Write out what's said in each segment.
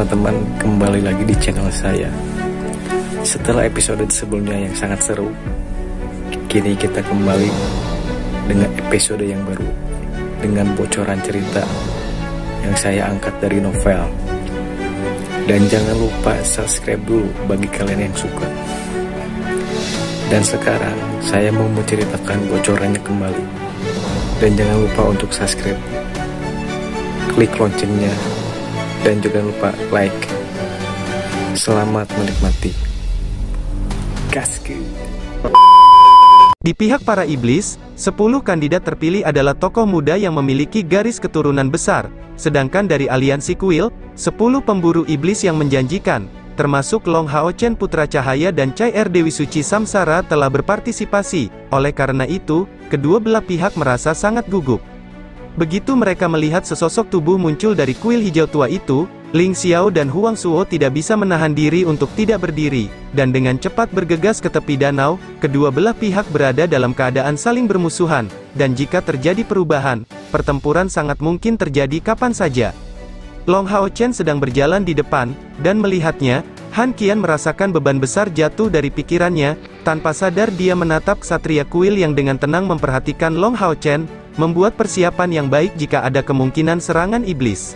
teman-teman, kembali lagi di channel saya. Setelah episode sebelumnya yang sangat seru, kini kita kembali dengan episode yang baru, dengan bocoran cerita yang saya angkat dari novel. Dan jangan lupa subscribe dulu bagi kalian yang suka. Dan sekarang saya mau menceritakan bocorannya kembali. Dan jangan lupa untuk subscribe, klik loncengnya, dan jangan lupa like. Selamat menikmati. Gaskeun. Di pihak para iblis, 10 kandidat terpilih adalah tokoh muda yang memiliki garis keturunan besar, sedangkan dari aliansi kuil, 10 pemburu iblis yang menjanjikan, termasuk Long Hao Chen Putra Cahaya dan Chai Er Dewi Suci Samsara telah berpartisipasi. Oleh karena itu, kedua belah pihak merasa sangat gugup. Begitu mereka melihat sesosok tubuh muncul dari kuil hijau tua itu, Ling Xiao dan Huang Suo tidak bisa menahan diri untuk tidak berdiri, dan dengan cepat bergegas ke tepi danau. Kedua belah pihak berada dalam keadaan saling bermusuhan, dan jika terjadi perubahan, pertempuran sangat mungkin terjadi kapan saja. Long Hao Chen sedang berjalan di depan, dan melihatnya, Han Qian merasakan beban besar jatuh dari pikirannya. Tanpa sadar dia menatap ksatria kuil yang dengan tenang memperhatikan Long Hao Chen, membuat persiapan yang baik jika ada kemungkinan serangan iblis.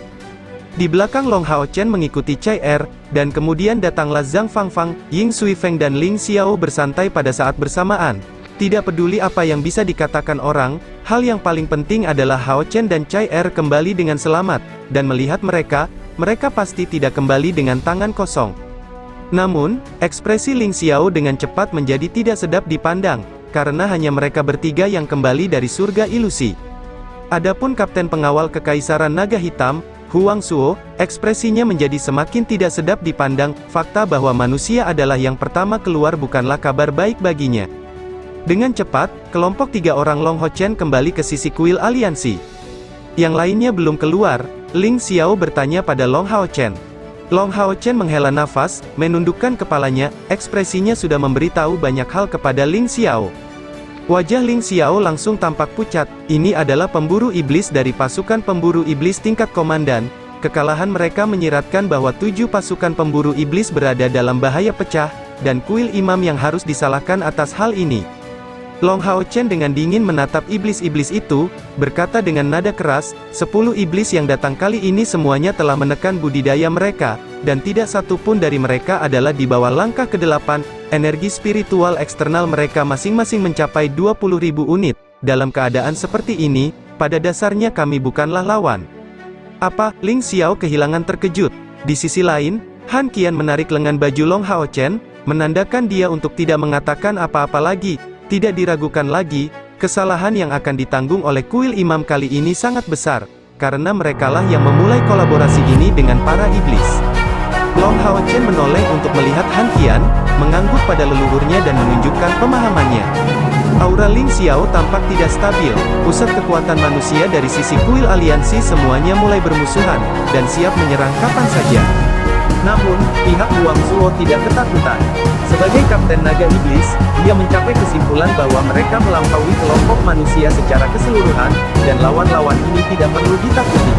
Di belakang Long Hao Chen mengikuti Chai Er, dan kemudian datanglah Zhang Fangfang, Ying Sui Feng dan Ling Xiao bersantai pada saat bersamaan. Tidak peduli apa yang bisa dikatakan orang, hal yang paling penting adalah Hao Chen dan Chai Er kembali dengan selamat, dan melihat mereka pasti tidak kembali dengan tangan kosong. Namun, ekspresi Ling Xiao dengan cepat menjadi tidak sedap dipandang, karena hanya mereka bertiga yang kembali dari surga ilusi. Adapun Kapten Pengawal Kekaisaran Naga Hitam, Huang Suo, ekspresinya menjadi semakin tidak sedap dipandang. Fakta bahwa manusia adalah yang pertama keluar bukanlah kabar baik baginya. Dengan cepat, kelompok 3 orang Long Hao Chen kembali ke sisi kuil aliansi. Yang lainnya belum keluar. Ling Xiao bertanya pada Long Hao Chen. Long Hao Chen menghela nafas, menundukkan kepalanya, ekspresinya sudah memberitahu banyak hal kepada Ling Xiao. Wajah Ling Xiao langsung tampak pucat. Ini adalah pemburu iblis dari pasukan pemburu iblis tingkat komandan. Kekalahan mereka menyiratkan bahwa 7 pasukan pemburu iblis berada dalam bahaya pecah, dan kuil imam yang harus disalahkan atas hal ini. Long Hao Chen dengan dingin menatap iblis-iblis itu, berkata dengan nada keras, 10 iblis yang datang kali ini semuanya telah menekan budidaya mereka, dan tidak satu pun dari mereka adalah di bawah langkah ke-8, energi spiritual eksternal mereka masing-masing mencapai 20.000 unit. Dalam keadaan seperti ini, pada dasarnya kami bukanlah lawan. Apa? Ling Xiao kehilangan terkejut. Di sisi lain, Han Qian menarik lengan baju Long Hao Chen, menandakan dia untuk tidak mengatakan apa-apa lagi. Tidak diragukan lagi, kesalahan yang akan ditanggung oleh kuil imam kali ini sangat besar, karena merekalah yang memulai kolaborasi ini dengan para iblis. Long Hao Chen menoleh untuk melihat Han Qian, mengangguk pada leluhurnya dan menunjukkan pemahamannya. Aura Ling Xiao tampak tidak stabil. Pusat kekuatan manusia dari sisi kuil aliansi semuanya mulai bermusuhan, dan siap menyerang kapan saja. Namun, pihak Huang Suo tidak ketakutan. Sebagai Kapten Naga Iblis, dia mencapai kesimpulan bahwa mereka melampaui kelompok manusia secara keseluruhan, dan lawan-lawan ini tidak perlu ditakuti.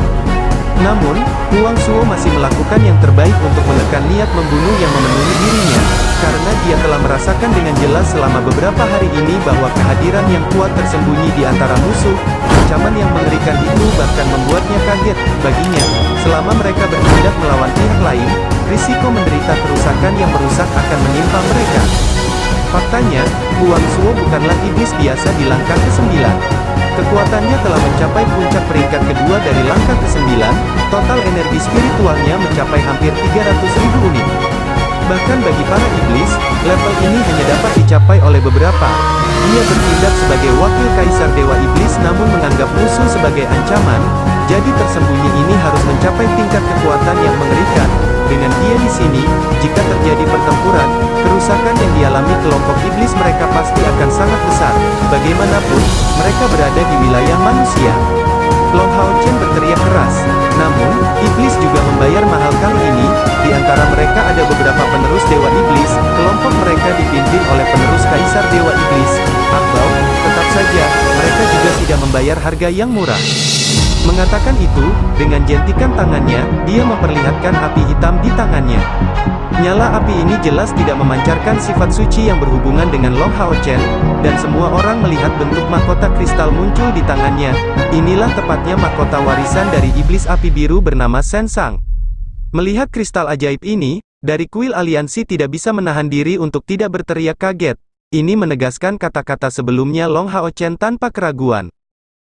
Namun, Huang Suo masih melakukan yang terbaik untuk menekan niat membunuh yang memenuhi dirinya, karena dia telah merasakan dengan jelas selama beberapa hari ini bahwa kehadiran yang kuat tersembunyi di antara musuh. Ancaman yang mengerikan itu bahkan membuatnya kaget. Baginya, selama mereka bertindak melawan pihak lain, risiko menderita kerusakan yang merusak akan menimpa mereka. Faktanya, Huang Suo bukanlah iblis biasa di langkah ke-9. Kekuatannya telah mencapai puncak peringkat kedua dari langkah ke-9, total energi spiritualnya mencapai hampir 300.000 unit. Bahkan bagi para iblis, level ini hanya dapat dicapai oleh beberapa. Dia bertindak sebagai wakil kaisar dewa iblis namun menganggap musuh sebagai ancaman, jadi tersembunyi ini harus mencapai tingkat kekuatan yang mengerikan. Dengan dia di sini, jika terjadi pertempuran, kerusakan yang dialami kelompok iblis mereka pasti akan sangat besar. Bagaimanapun, mereka berada di wilayah manusia. Long Hao Chen berteriak keras. Namun, iblis juga membayar mahal kali ini. Di antara mereka ada beberapa penerus dewa iblis. Kelompok mereka dipimpin oleh penerus kaisar dewa iblis, Akbao. Tetap saja, mereka juga tidak membayar harga yang murah. Mengatakan itu, dengan jentikan tangannya, dia memperlihatkan api hitam di tangannya. Nyala api ini jelas tidak memancarkan sifat suci yang berhubungan dengan Long Hao Chen, dan semua orang melihat bentuk mahkota kristal muncul di tangannya. Inilah tepatnya mahkota warisan dari iblis api biru bernama Sensang. Melihat kristal ajaib ini, dari kuil aliansi tidak bisa menahan diri untuk tidak berteriak kaget. Ini menegaskan kata-kata sebelumnya Long Hao Chen tanpa keraguan.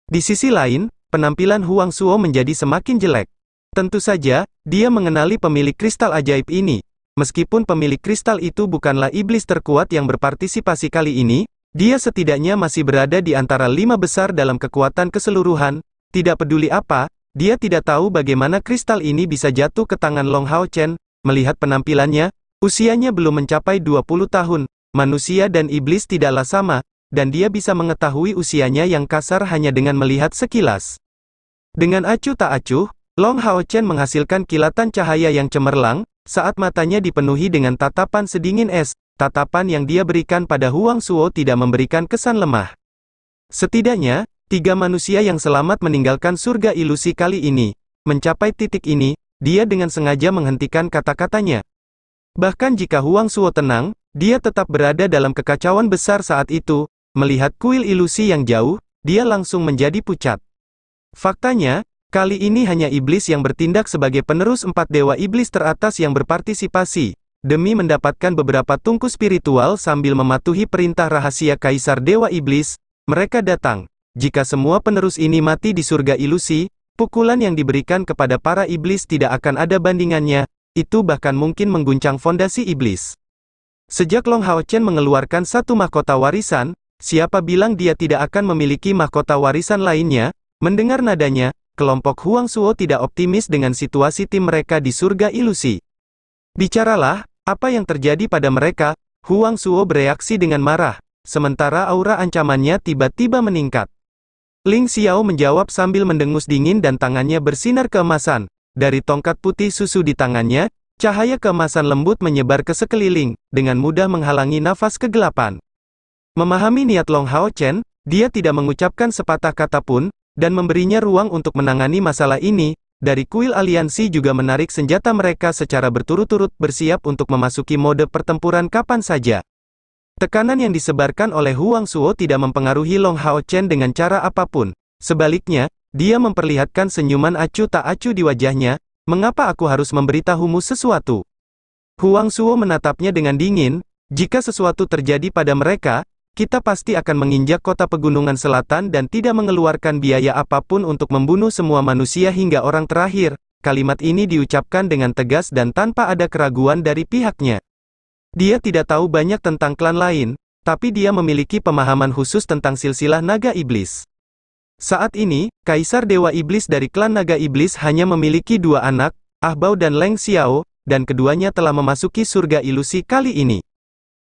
Di sisi lain, penampilan Huang Suo menjadi semakin jelek. Tentu saja, dia mengenali pemilik kristal ajaib ini. Meskipun pemilik kristal itu bukanlah iblis terkuat yang berpartisipasi kali ini, dia setidaknya masih berada di antara 5 besar dalam kekuatan keseluruhan. Tidak peduli apa, dia tidak tahu bagaimana kristal ini bisa jatuh ke tangan Long Hao Chen. Melihat penampilannya, usianya belum mencapai 20 tahun. Manusia dan iblis tidaklah sama, dan dia bisa mengetahui usianya yang kasar hanya dengan melihat sekilas. Dengan acuh tak acuh, Long Hao Chen menghasilkan kilatan cahaya yang cemerlang, saat matanya dipenuhi dengan tatapan sedingin es. Tatapan yang dia berikan pada Huang Suo tidak memberikan kesan lemah. Setidaknya, 3 manusia yang selamat meninggalkan surga ilusi kali ini. Mencapai titik ini, dia dengan sengaja menghentikan kata-katanya. Bahkan jika Huang Suo tenang, dia tetap berada dalam kekacauan besar saat itu. Melihat kuil ilusi yang jauh, dia langsung menjadi pucat. Faktanya, kali ini hanya iblis yang bertindak sebagai penerus 4 dewa iblis teratas yang berpartisipasi, demi mendapatkan beberapa tungku spiritual sambil mematuhi perintah rahasia Kaisar Dewa Iblis. Mereka datang. Jika semua penerus ini mati di surga ilusi, pukulan yang diberikan kepada para iblis tidak akan ada bandingannya, itu bahkan mungkin mengguncang fondasi iblis. Sejak Long Hao Chen mengeluarkan satu mahkota warisan, siapa bilang dia tidak akan memiliki mahkota warisan lainnya? Mendengar nadanya, kelompok Huang Suo tidak optimis dengan situasi tim mereka di surga ilusi. Bicaralah, apa yang terjadi pada mereka? Huang Suo bereaksi dengan marah, sementara aura ancamannya tiba-tiba meningkat. Ling Xiao menjawab sambil mendengus dingin dan tangannya bersinar keemasan. Dari tongkat putih susu di tangannya, cahaya keemasan lembut menyebar ke sekeliling, dengan mudah menghalangi nafas kegelapan. Memahami niat Long Hao Chen, dia tidak mengucapkan sepatah kata pun, dan memberinya ruang untuk menangani masalah ini. Dari kuil aliansi juga menarik senjata mereka secara berturut-turut bersiap untuk memasuki mode pertempuran kapan saja. Tekanan yang disebarkan oleh Huang Suo tidak mempengaruhi Long Hao Chen dengan cara apapun. Sebaliknya, dia memperlihatkan senyuman acuh tak acuh di wajahnya. Mengapa aku harus memberitahumu sesuatu? Huang Suo menatapnya dengan dingin. Jika sesuatu terjadi pada mereka, kita pasti akan menginjak kota pegunungan selatan dan tidak mengeluarkan biaya apapun untuk membunuh semua manusia hingga orang terakhir. Kalimat ini diucapkan dengan tegas dan tanpa ada keraguan dari pihaknya. Dia tidak tahu banyak tentang klan lain, tapi dia memiliki pemahaman khusus tentang silsilah naga iblis. Saat ini, Kaisar Dewa Iblis dari klan naga iblis hanya memiliki 2 anak, Ah Bao dan Leng Xiao, dan keduanya telah memasuki surga ilusi kali ini.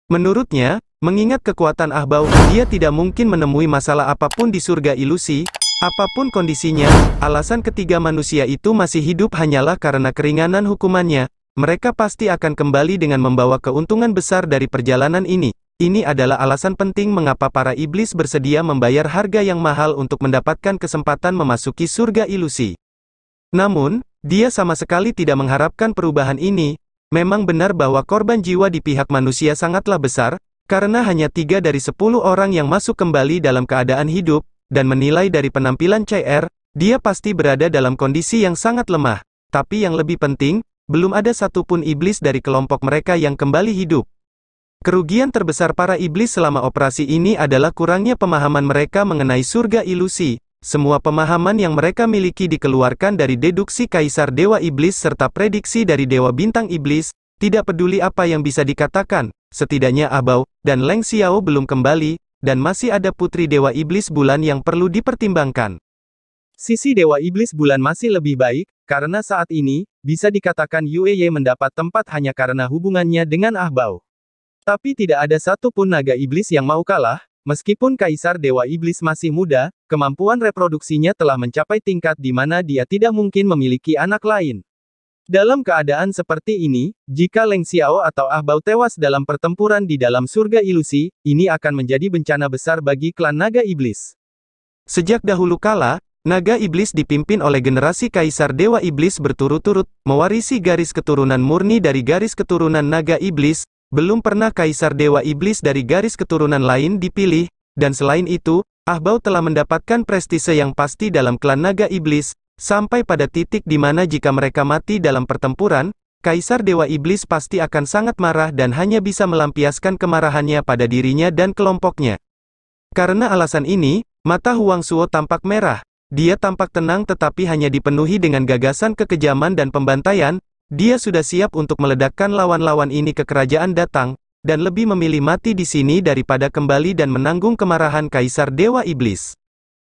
Menurutnya, mengingat kekuatan Ah Bao, dia tidak mungkin menemui masalah apapun di surga ilusi. Apapun kondisinya, alasan ketiga manusia itu masih hidup hanyalah karena keringanan hukumannya. Mereka pasti akan kembali dengan membawa keuntungan besar dari perjalanan ini. Ini adalah alasan penting mengapa para iblis bersedia membayar harga yang mahal untuk mendapatkan kesempatan memasuki surga ilusi. Namun, dia sama sekali tidak mengharapkan perubahan ini. Memang benar bahwa korban jiwa di pihak manusia sangatlah besar, karena hanya 3 dari 10 orang yang masuk kembali dalam keadaan hidup, dan menilai dari penampilan CR, dia pasti berada dalam kondisi yang sangat lemah. Tapi yang lebih penting, belum ada satupun iblis dari kelompok mereka yang kembali hidup. Kerugian terbesar para iblis selama operasi ini adalah kurangnya pemahaman mereka mengenai surga ilusi. Semua pemahaman yang mereka miliki dikeluarkan dari deduksi Kaisar Dewa Iblis serta prediksi dari Dewa Bintang Iblis. Tidak peduli apa yang bisa dikatakan, setidaknya Ah Bao dan Leng Xiao belum kembali, dan masih ada Putri Dewa Iblis Bulan yang perlu dipertimbangkan. Sisi Dewa Iblis Bulan masih lebih baik, karena saat ini, bisa dikatakan Yueye mendapat tempat hanya karena hubungannya dengan Ah Bao. Tapi tidak ada satupun naga iblis yang mau kalah, meskipun Kaisar Dewa Iblis masih muda, kemampuan reproduksinya telah mencapai tingkat di mana dia tidak mungkin memiliki anak lain. Dalam keadaan seperti ini, jika Leng Xiao atau Ah Bao tewas dalam pertempuran di dalam surga ilusi, ini akan menjadi bencana besar bagi klan naga iblis. Sejak dahulu kala, Naga Iblis dipimpin oleh generasi Kaisar Dewa Iblis berturut-turut, mewarisi garis keturunan murni dari garis keturunan Naga Iblis. Belum pernah Kaisar Dewa Iblis dari garis keturunan lain dipilih, dan selain itu, Ahbau telah mendapatkan prestise yang pasti dalam klan Naga Iblis, sampai pada titik di mana jika mereka mati dalam pertempuran, Kaisar Dewa Iblis pasti akan sangat marah dan hanya bisa melampiaskan kemarahannya pada dirinya dan kelompoknya. Karena alasan ini, mata Huang Suo tampak merah. Dia tampak tenang tetapi hanya dipenuhi dengan gagasan kekejaman dan pembantaian. Dia sudah siap untuk meledakkan lawan-lawan ini ke kerajaan datang, dan lebih memilih mati di sini daripada kembali dan menanggung kemarahan Kaisar Dewa Iblis.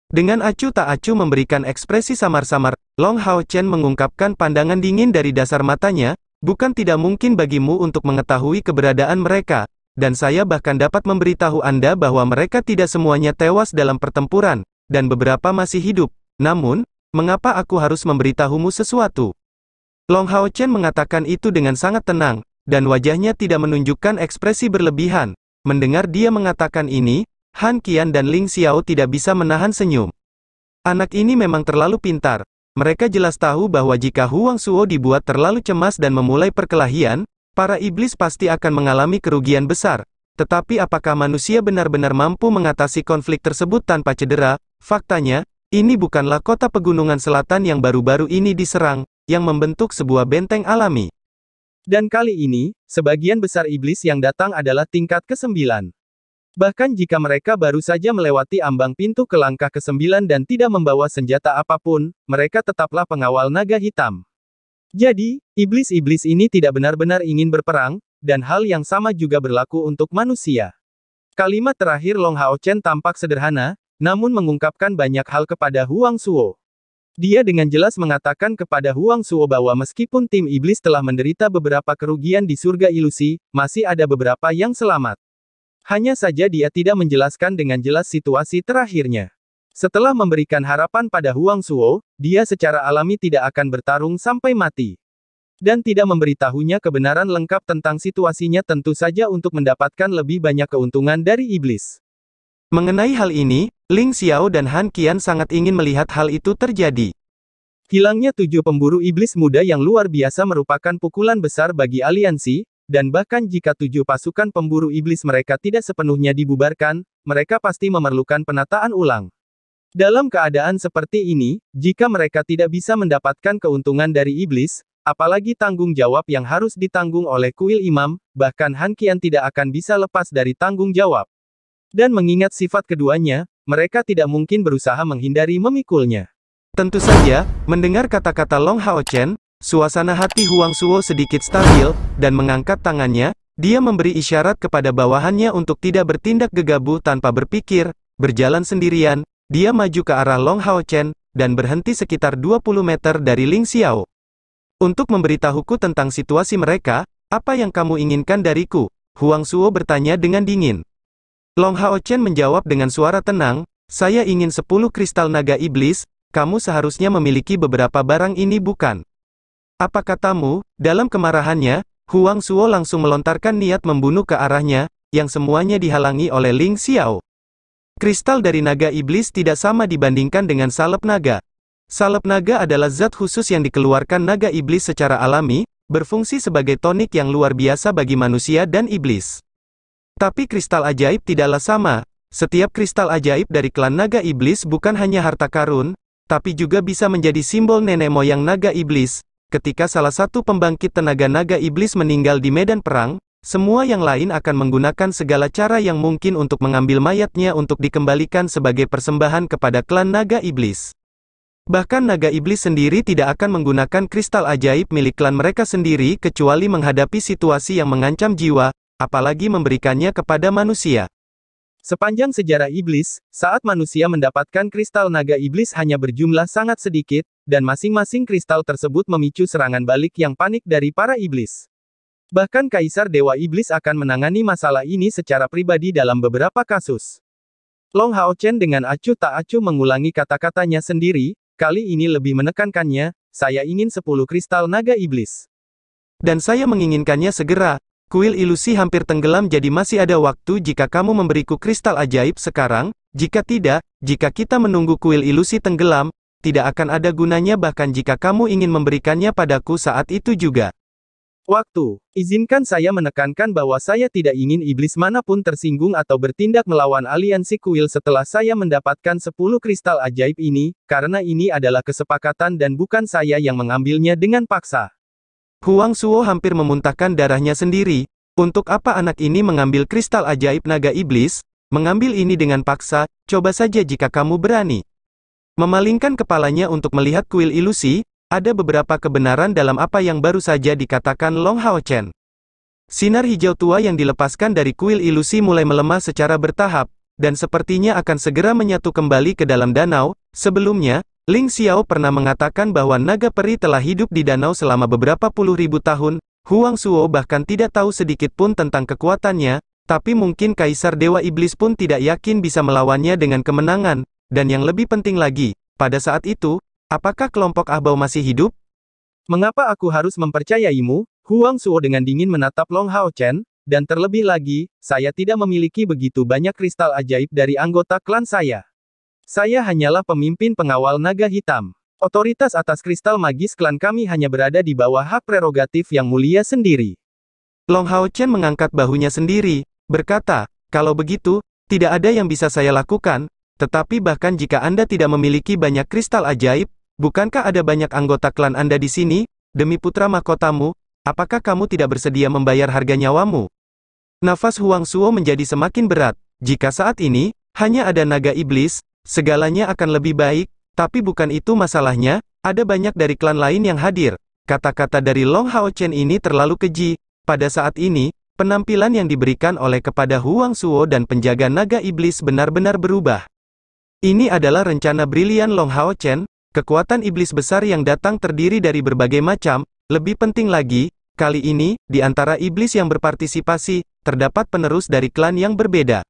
Dengan acuh tak acuh memberikan ekspresi samar-samar, Long Hao Chen mengungkapkan pandangan dingin dari dasar matanya. Bukan tidak mungkin bagimu untuk mengetahui keberadaan mereka, dan saya bahkan dapat memberitahu Anda bahwa mereka tidak semuanya tewas dalam pertempuran, dan beberapa masih hidup. Namun, mengapa aku harus memberitahumu sesuatu? Long Hao Chen mengatakan itu dengan sangat tenang, dan wajahnya tidak menunjukkan ekspresi berlebihan. Mendengar dia mengatakan ini, Han Qian dan Ling Xiao tidak bisa menahan senyum. Anak ini memang terlalu pintar. Mereka jelas tahu bahwa jika Huang Suo dibuat terlalu cemas dan memulai perkelahian, para iblis pasti akan mengalami kerugian besar. Tetapi apakah manusia benar-benar mampu mengatasi konflik tersebut tanpa cedera? Faktanya, ini bukanlah kota pegunungan selatan yang baru-baru ini diserang, yang membentuk sebuah benteng alami. Dan kali ini, sebagian besar iblis yang datang adalah tingkat ke-9. Bahkan jika mereka baru saja melewati ambang pintu ke langkah ke-9 dan tidak membawa senjata apapun, mereka tetaplah pengawal naga hitam. Jadi, iblis-iblis ini tidak benar-benar ingin berperang, dan hal yang sama juga berlaku untuk manusia. Kalimat terakhir Long Hao Chen tampak sederhana, namun mengungkapkan banyak hal kepada Huang Suo. Dia dengan jelas mengatakan kepada Huang Suo bahwa meskipun tim iblis telah menderita beberapa kerugian di surga ilusi, masih ada beberapa yang selamat. Hanya saja dia tidak menjelaskan dengan jelas situasi terakhirnya. Setelah memberikan harapan pada Huang Suo, dia secara alami tidak akan bertarung sampai mati. Dan tidak memberitahunya kebenaran lengkap tentang situasinya tentu saja untuk mendapatkan lebih banyak keuntungan dari iblis. Mengenai hal ini, Ling Xiao dan Han Qian sangat ingin melihat hal itu terjadi. Hilangnya 7 pemburu iblis muda yang luar biasa merupakan pukulan besar bagi aliansi, dan bahkan jika 7 pasukan pemburu iblis mereka tidak sepenuhnya dibubarkan, mereka pasti memerlukan penataan ulang. Dalam keadaan seperti ini, jika mereka tidak bisa mendapatkan keuntungan dari iblis, apalagi tanggung jawab yang harus ditanggung oleh kuil imam, bahkan Han Qian tidak akan bisa lepas dari tanggung jawab. Dan mengingat sifat keduanya, mereka tidak mungkin berusaha menghindari memikulnya. Tentu saja, mendengar kata-kata Long Hao Chen, suasana hati Huang Suo sedikit stabil, dan mengangkat tangannya, dia memberi isyarat kepada bawahannya untuk tidak bertindak gegabah tanpa berpikir, berjalan sendirian, dia maju ke arah Long Hao Chen, dan berhenti sekitar 20 meter dari Ling Xiao. Untuk memberitahuku tentang situasi mereka, apa yang kamu inginkan dariku? Huang Suo bertanya dengan dingin. Long Hao Chen menjawab dengan suara tenang, saya ingin 10 kristal naga iblis, kamu seharusnya memiliki beberapa barang ini bukan? Apa katamu? Dalam kemarahannya, Huang Suo langsung melontarkan niat membunuh ke arahnya, yang semuanya dihalangi oleh Ling Xiao. Kristal dari naga iblis tidak sama dibandingkan dengan salep naga. Salep naga adalah zat khusus yang dikeluarkan naga iblis secara alami, berfungsi sebagai tonik yang luar biasa bagi manusia dan iblis. Tapi kristal ajaib tidaklah sama. Setiap kristal ajaib dari klan naga iblis bukan hanya harta karun, tapi juga bisa menjadi simbol nenek moyang naga iblis. Ketika salah satu pembangkit tenaga naga iblis meninggal di medan perang, semua yang lain akan menggunakan segala cara yang mungkin untuk mengambil mayatnya untuk dikembalikan sebagai persembahan kepada klan naga iblis. Bahkan naga iblis sendiri tidak akan menggunakan kristal ajaib milik klan mereka sendiri kecuali menghadapi situasi yang mengancam jiwa, apalagi memberikannya kepada manusia. Sepanjang sejarah iblis, saat manusia mendapatkan kristal naga iblis hanya berjumlah sangat sedikit, dan masing-masing kristal tersebut memicu serangan balik yang panik dari para iblis. Bahkan Kaisar Dewa Iblis akan menangani masalah ini secara pribadi dalam beberapa kasus. Long Hao Chen dengan acuh tak acuh mengulangi kata-katanya sendiri, kali ini lebih menekankannya, saya ingin 10 kristal naga iblis. Dan saya menginginkannya segera. Kuil ilusi hampir tenggelam jadi masih ada waktu jika kamu memberiku kristal ajaib sekarang, Jika tidak, jika kita menunggu kuil ilusi tenggelam, tidak akan ada gunanya bahkan jika kamu ingin memberikannya padaku saat itu juga. Waktu. Izinkan saya menekankan bahwa saya tidak ingin iblis manapun tersinggung atau bertindak melawan aliansi kuil setelah saya mendapatkan 10 kristal ajaib ini, karena ini adalah kesepakatan dan bukan saya yang mengambilnya dengan paksa. Huang Suo hampir memuntahkan darahnya sendiri. Untuk apa anak ini mengambil kristal ajaib naga iblis? Mengambil ini dengan paksa, coba saja jika kamu berani. Memalingkan kepalanya untuk melihat kuil ilusi, ada beberapa kebenaran dalam apa yang baru saja dikatakan Long Hao Chen. Sinar hijau tua yang dilepaskan dari kuil ilusi mulai melemah secara bertahap, dan sepertinya akan segera menyatu kembali ke dalam danau. Sebelumnya, Ling Xiao pernah mengatakan bahwa naga peri telah hidup di danau selama beberapa puluh ribu tahun. Huang Suo bahkan tidak tahu sedikit pun tentang kekuatannya, tapi mungkin Kaisar Dewa Iblis pun tidak yakin bisa melawannya dengan kemenangan, dan yang lebih penting lagi, pada saat itu, apakah kelompok Ahbao masih hidup? Mengapa aku harus mempercayaimu? Huang Suo dengan dingin menatap Long Hao Chen, dan terlebih lagi, saya tidak memiliki begitu banyak kristal ajaib dari anggota klan saya. Saya hanyalah pemimpin pengawal naga hitam. Otoritas atas kristal magis klan kami hanya berada di bawah hak prerogatif yang mulia sendiri. Long Hao Chen mengangkat bahunya sendiri, berkata, kalau begitu, tidak ada yang bisa saya lakukan, tetapi bahkan jika Anda tidak memiliki banyak kristal ajaib, bukankah ada banyak anggota klan Anda di sini? Demi putra mahkotamu, apakah kamu tidak bersedia membayar harga nyawamu? Nafas Huang Suo menjadi semakin berat. Jika saat ini, hanya ada naga iblis, segalanya akan lebih baik, tapi bukan itu masalahnya, ada banyak dari klan lain yang hadir. Kata-kata dari Long Hao Chen ini terlalu keji. Pada saat ini, penampilan yang diberikan oleh kepada Huang Suo dan penjaga naga iblis benar-benar berubah. Ini adalah rencana brilian Long Hao Chen, kekuatan iblis besar yang datang terdiri dari berbagai macam, lebih penting lagi, kali ini, di antara iblis yang berpartisipasi, terdapat penerus dari klan yang berbeda.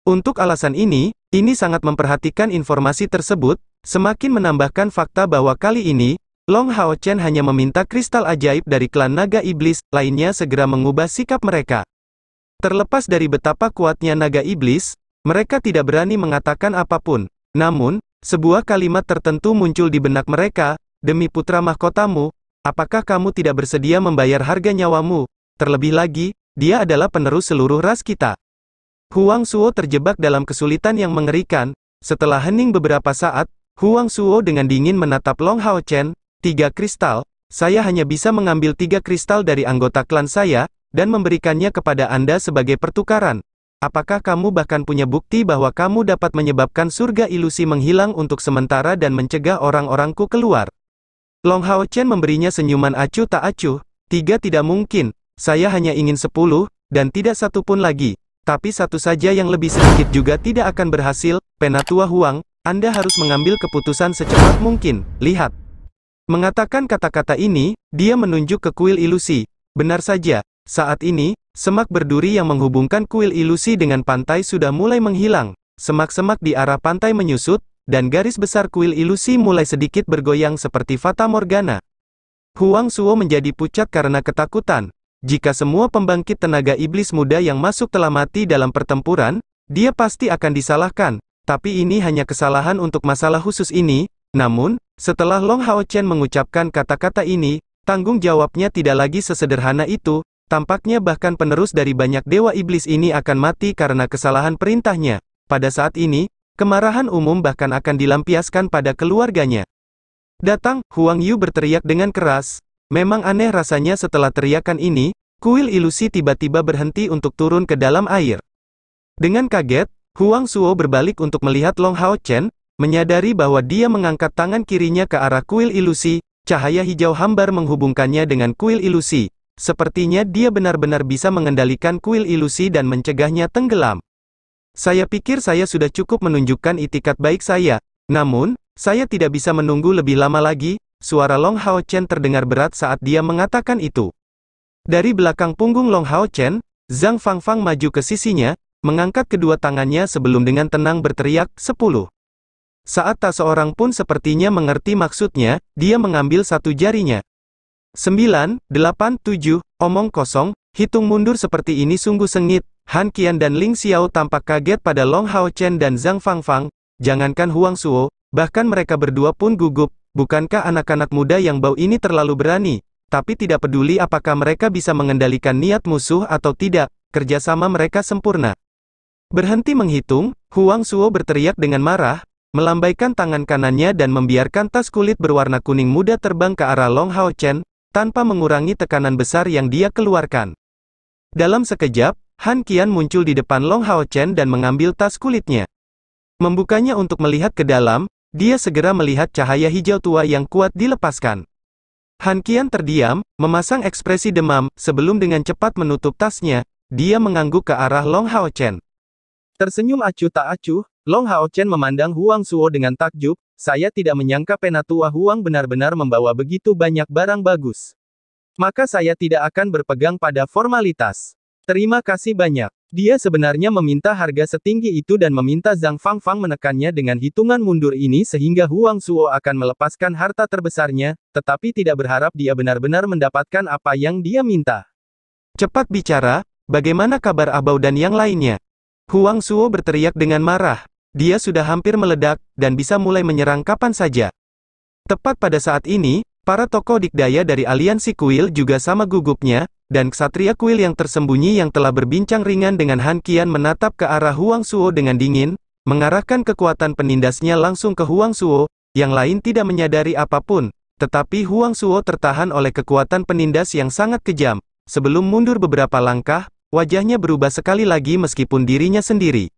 Untuk alasan ini sangat memperhatikan informasi tersebut, semakin menambahkan fakta bahwa kali ini, Long Hao Chen hanya meminta kristal ajaib dari klan naga iblis, lainnya segera mengubah sikap mereka. Terlepas dari betapa kuatnya naga iblis, mereka tidak berani mengatakan apapun. Namun, sebuah kalimat tertentu muncul di benak mereka, demi putra mahkotamu, apakah kamu tidak bersedia membayar harga nyawamu? Terlebih lagi, dia adalah penerus seluruh ras kita. Huang Suo terjebak dalam kesulitan yang mengerikan. Setelah hening beberapa saat, Huang Suo dengan dingin menatap Long Hao Chen. 3 kristal, saya hanya bisa mengambil 3 kristal dari anggota klan saya, dan memberikannya kepada Anda sebagai pertukaran. Apakah kamu bahkan punya bukti bahwa kamu dapat menyebabkan surga ilusi menghilang untuk sementara dan mencegah orang-orangku keluar? Long Hao Chen memberinya senyuman acuh tak acuh. 3 tidak mungkin, saya hanya ingin 10, dan tidak satu pun lagi. Tapi satu saja yang lebih sedikit juga tidak akan berhasil. Penatua Huang, Anda harus mengambil keputusan secepat mungkin. Lihat. Mengatakan kata-kata ini, dia menunjuk ke kuil ilusi. Benar saja, saat ini, semak berduri yang menghubungkan kuil ilusi dengan pantai sudah mulai menghilang. Semak-semak di arah pantai menyusut, dan garis besar kuil ilusi mulai sedikit bergoyang seperti fata morgana. Huang Suo menjadi pucat karena ketakutan. Jika semua pembangkit tenaga iblis muda yang masuk telah mati dalam pertempuran, dia pasti akan disalahkan. Tapi ini hanya kesalahan untuk masalah khusus ini. Namun, setelah Long Hao Chen mengucapkan kata-kata ini, tanggung jawabnya tidak lagi sesederhana itu. Tampaknya bahkan penerus dari banyak dewa iblis ini akan mati karena kesalahan perintahnya. Pada saat ini, kemarahan umum bahkan akan dilampiaskan pada keluarganya. Datang, Huang Yu berteriak dengan keras. Memang aneh rasanya setelah teriakan ini, kuil ilusi tiba-tiba berhenti untuk turun ke dalam air. Dengan kaget, Huang Suo berbalik untuk melihat Long Hao Chen, menyadari bahwa dia mengangkat tangan kirinya ke arah kuil ilusi, cahaya hijau hambar menghubungkannya dengan kuil ilusi. Sepertinya dia benar-benar bisa mengendalikan kuil ilusi dan mencegahnya tenggelam. Saya pikir saya sudah cukup menunjukkan itikat baik saya. Namun, saya tidak bisa menunggu lebih lama lagi. Suara Long Hao Chen terdengar berat saat dia mengatakan itu. Dari belakang punggung Long Hao Chen, Zhang Fangfang maju ke sisinya, mengangkat kedua tangannya sebelum dengan tenang berteriak, 10. Saat tak seorang pun sepertinya mengerti maksudnya, dia mengambil satu jarinya. 9, 8, 7, omong kosong, hitung mundur seperti ini sungguh sengit. Han Qian dan Ling Xiao tampak kaget pada Long Hao Chen dan Zhang Fangfang. Jangankan Huang Suo, bahkan mereka berdua pun gugup. Bukankah anak-anak muda yang bau ini terlalu berani? Tapi tidak peduli apakah mereka bisa mengendalikan niat musuh atau tidak, kerjasama mereka sempurna. Berhenti menghitung, Huang Suo berteriak dengan marah, melambaikan tangan kanannya dan membiarkan tas kulit berwarna kuning muda terbang ke arah Long Hao Chen, tanpa mengurangi tekanan besar yang dia keluarkan. Dalam sekejap, Han Qian muncul di depan Long Hao Chen dan mengambil tas kulitnya. Membukanya untuk melihat ke dalam, dia segera melihat cahaya hijau tua yang kuat dilepaskan. Han Qian terdiam, memasang ekspresi demam, sebelum dengan cepat menutup tasnya, dia mengangguk ke arah Long Hao Chen. Tersenyum acuh tak acuh, Long Hao Chen memandang Huang Suo dengan takjub, saya tidak menyangka Penatua Huang benar-benar membawa begitu banyak barang bagus. Maka saya tidak akan berpegang pada formalitas. Terima kasih banyak. Dia sebenarnya meminta harga setinggi itu dan meminta Zhang Fangfang menekannya dengan hitungan mundur ini sehingga Huang Suo akan melepaskan harta terbesarnya, tetapi tidak berharap dia benar-benar mendapatkan apa yang dia minta. Cepat bicara, bagaimana kabar Abao dan yang lainnya? Huang Suo berteriak dengan marah. Dia sudah hampir meledak, dan bisa mulai menyerang kapan saja. Tepat pada saat ini, para tokoh dikdaya dari aliansi kuil juga sama gugupnya, dan ksatria kuil yang tersembunyi yang telah berbincang ringan dengan Han Qian menatap ke arah Huang Suo dengan dingin, mengarahkan kekuatan penindasnya langsung ke Huang Suo, yang lain tidak menyadari apapun, tetapi Huang Suo tertahan oleh kekuatan penindas yang sangat kejam. Sebelum mundur beberapa langkah, wajahnya berubah sekali lagi meskipun dirinya sendiri.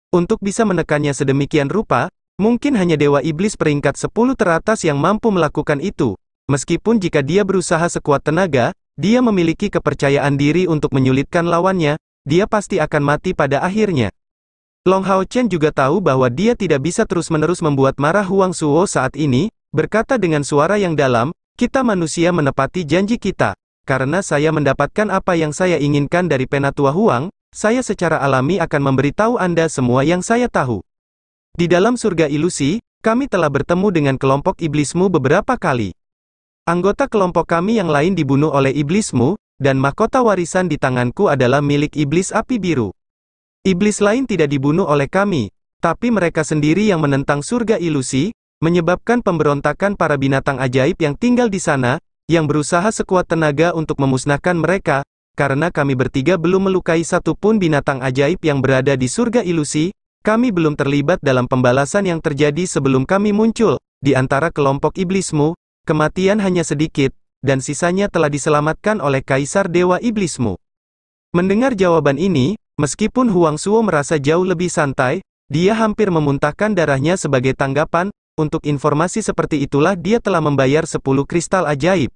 Untuk bisa menekannya sedemikian rupa, mungkin hanya Dewa Iblis peringkat 10 teratas yang mampu melakukan itu. Meskipun jika dia berusaha sekuat tenaga, dia memiliki kepercayaan diri untuk menyulitkan lawannya, dia pasti akan mati pada akhirnya. Long Hao Chen juga tahu bahwa dia tidak bisa terus-menerus membuat marah Huang Suo saat ini, berkata dengan suara yang dalam, kita manusia menepati janji kita. Karena saya mendapatkan apa yang saya inginkan dari Penatua Huang, saya secara alami akan memberitahu Anda semua yang saya tahu. Di dalam surga ilusi, kami telah bertemu dengan kelompok iblismu beberapa kali. Anggota kelompok kami yang lain dibunuh oleh iblismu, dan mahkota warisan di tanganku adalah milik iblis api biru. Iblis lain tidak dibunuh oleh kami, tapi mereka sendiri yang menentang surga ilusi, menyebabkan pemberontakan para binatang ajaib yang tinggal di sana, yang berusaha sekuat tenaga untuk memusnahkan mereka, karena kami bertiga belum melukai satu pun binatang ajaib yang berada di surga ilusi, kami belum terlibat dalam pembalasan yang terjadi sebelum kami muncul, di antara kelompok iblismu. Kematian hanya sedikit, dan sisanya telah diselamatkan oleh Kaisar Dewa Iblismu. Mendengar jawaban ini, meskipun Huang Suo merasa jauh lebih santai, dia hampir memuntahkan darahnya sebagai tanggapan, untuk informasi seperti itulah dia telah membayar 10 kristal ajaib.